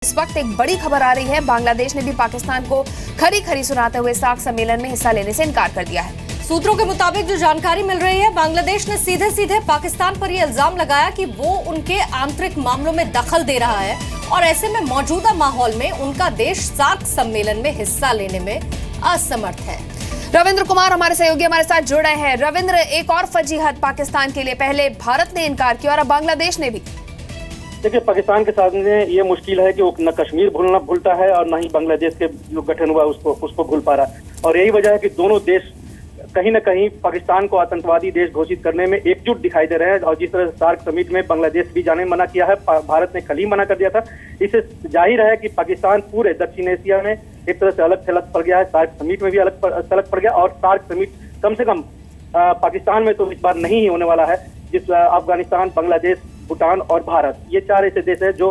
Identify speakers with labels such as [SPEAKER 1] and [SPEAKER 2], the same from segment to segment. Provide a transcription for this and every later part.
[SPEAKER 1] इस वक्त एक बड़ी खबर आ रही है। बांग्लादेश ने भी पाकिस्तान को खरी खरी सुनाते हुए सार्क सम्मेलन में हिस्सा लेने से इनकार कर दिया है।
[SPEAKER 2] सूत्रों के मुताबिक जो जानकारी मिल रही है, बांग्लादेश ने सीधे सीधे पाकिस्तान पर यह इल्जाम लगाया कि वो उनके आंतरिक मामलों में दखल दे रहा है और ऐसे में मौजूदा माहौल में उनका देश सार्क सम्मेलन में हिस्सा लेने में असमर्थ है।
[SPEAKER 1] रविंद्र कुमार हमारे सहयोगी हमारे साथ जुड़ रहे हैं। रविंद्र, एक और फजीहत पाकिस्तान के लिए, पहले भारत ने इनकार किया और अब बांग्लादेश ने भी।
[SPEAKER 3] देखिए, पाकिस्तान के सामने ये मुश्किल है कि वो न कश्मीर भूलता है और न ही बांग्लादेश के जो गठन हुआ उसको भूल पा रहा है। और यही वजह है कि दोनों देश कहीं न कहीं पाकिस्तान को आतंकवादी देश घोषित करने में एकजुट दिखाई दे रहे हैं। और जिस तरह से सार्क समिट में बांग्लादेश भी जाने मना किया है, भारत ने कल ही मना कर दिया था। इससे जाहिर है कि पाकिस्तान पूरे दक्षिण एशिया में एक तरह से अलग थलग पड़ गया है, सार्क समिट में भी अलग थलग पड़ गया। और सार्क समिट कम से कम पाकिस्तान में तो इस बार नहीं ही होने वाला है। जिस अफगानिस्तान, बांग्लादेश, भूटान और भारत, ये चार ऐसे देश है जो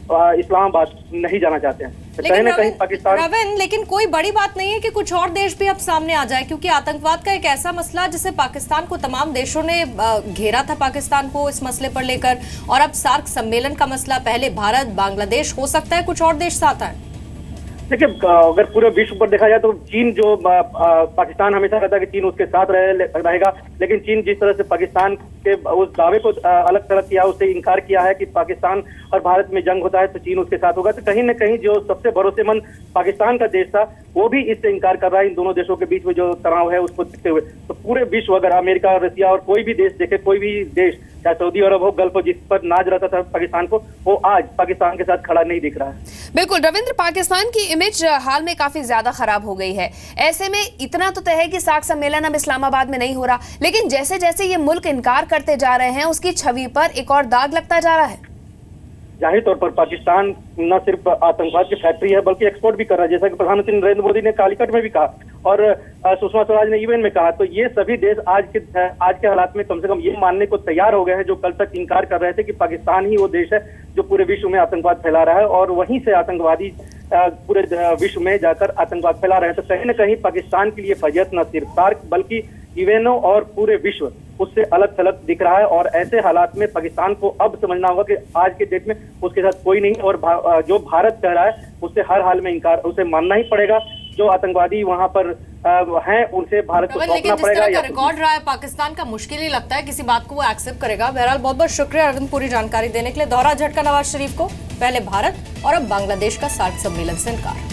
[SPEAKER 3] इस्लामाबाद नहीं जाना चाहते हैं। कहीं न कहीं पाकिस्तान
[SPEAKER 2] लेकिन कोई बड़ी बात नहीं है कि कुछ और देश भी अब सामने आ जाए, क्योंकि आतंकवाद का एक ऐसा मसला जिसे पाकिस्तान को तमाम देशों ने घेरा था पाकिस्तान को इस मसले पर लेकर, और अब सार्क सम्मेलन का मसला, पहले भारत, बांग्लादेश, हो सकता है कुछ और देश साथ आए।
[SPEAKER 3] देखिए, अगर पूरे विश्व पर देखा जाए तो चीन जो पाकिस्तान हमेशा कहता है कि चीन उसके साथ रहेगा, लेकिन चीन जिस तरह से पाकिस्तान के उस दावे को अलग तरह किया, उससे इनकार किया है कि पाकिस्तान और भारत में जंग होता है तो चीन उसके साथ होगा। तो कहीं न कहीं जो सबसे भरोसेमंद पाकिस्तान का देश था वो भी इससे इनकार कर रहा है। इन दोनों देशों के बीच में जो तनाव है उसको देखते हुए तो पूरे विश्व, अगर अमेरिका, रसिया और कोई भी देश देखे, कोई भी देश चाहे सऊदी अरब हो, गल्फ हो, जिस पर नाज रहता था पाकिस्तान को, वो आज पाकिस्तान के साथ खड़ा नहीं दिख रहा है।
[SPEAKER 1] बिल्कुल रविंद्र, पाकिस्तान की इमेज हाल में काफी ज्यादा खराब हो गई है। ऐसे में इतना तो तय है कि सार्क सम्मेलन अब इस्लामाबाद में नहीं हो रहा, लेकिन जैसे जैसे ये मुल्क इनकार करते जा रहे हैं उसकी छवि पर एक और दाग लगता जा रहा है।
[SPEAKER 3] जाहिर तौर पर पाकिस्तान न सिर्फ आतंकवाद की फैक्ट्री है बल्कि एक्सपोर्ट भी कर रहा है, जैसा कि प्रधानमंत्री नरेंद्र मोदी ने कालीकट में भी कहा और सुषमा स्वराज ने यूएन में कहा। तो ये सभी देश आज के हालात में कम से कम ये मानने को तैयार हो गए हैं, जो कल तक इनकार कर रहे थे, कि पाकिस्तान ही वो देश है जो पूरे विश्व में आतंकवाद फैला रहा है और वहीं से आतंकवादी पूरे विश्व में जाकर आतंकवाद फैला रहे हैं। तो कहीं न कहीं पाकिस्तान के लिए फजियत न सिर्फ सार्क बल्कि यूएनओ और पूरे विश्व उससे अलग थलग दिख रहा है। और ऐसे हालात में पाकिस्तान को अब समझना होगा कि आज के डेट में उसके साथ कोई नहीं, और जो भारत कह रहा है उससे हर हाल में इनकार, उसे मानना ही पड़ेगा। जो आतंकवादी वहां पर हैं उनसे भारत को सौंपना पड़ेगा।
[SPEAKER 2] रिकॉर्ड रहा है पाकिस्तान का, मुश्किल ही लगता है किसी बात को वो एक्सेप्ट करेगा। बहरहाल बहुत बहुत शुक्रिया अरविंद, पूरी जानकारी देने के लिए। दोहरा झटका नवाज शरीफ को, पहले भारत और अब बांग्लादेश का सार्क सम्मेलन से इनकार।